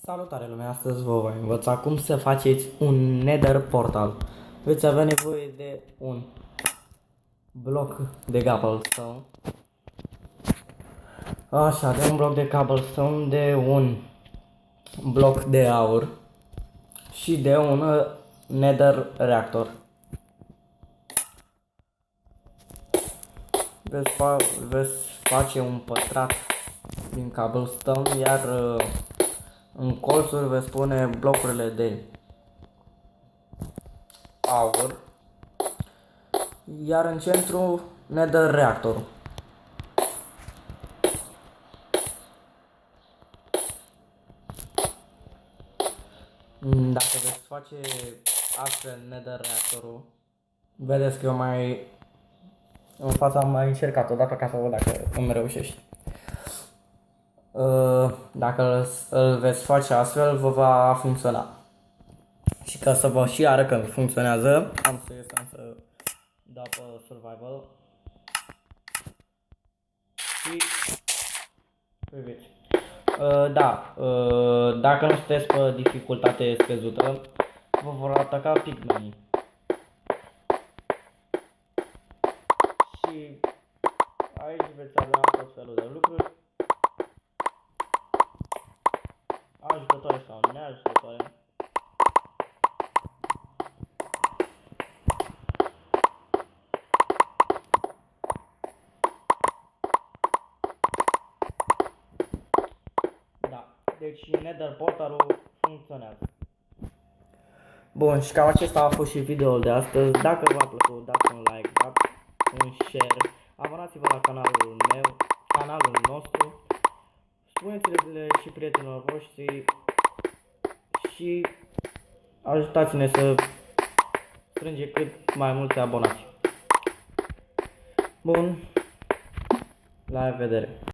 Salutare lumea, astăzi vă voi învăța cum să faceți un Nether portal. Veți avea nevoie de un bloc de cobblestone. Așa, de un bloc de cobblestone, de un bloc de aur și de un Nether reactor. Veți face un pătrat din cobblestone, iar în colțuri veți pune blocurile de aur, iar în centru Nether reactorul. Dacă veți face astfel Nether reactorul, vedeți că eu în fața am mai încercat odată ca să văd dacă îmi reușește. Dacă îl veți face astfel, vă va funcționa. Și ca să vă și arăt că funcționează, am să dau pe survival și priviți. Dacă nu sunteți pe dificultate scăzută, vă vor ataca pigmenii. Și aici veți avea tot felul de lucruri, ajutătoare sau neajutătoare. Deci Nether portalul funcționează. Bun, și cam acesta a fost și videoul de astăzi. Dacă v-a plăcut, dați un like, dați un share, abonați-vă la canalul nostru, spuneți-le și prietenilor voștri și ajutați-ne să strângem cât mai mulți abonați. Bun, la revedere!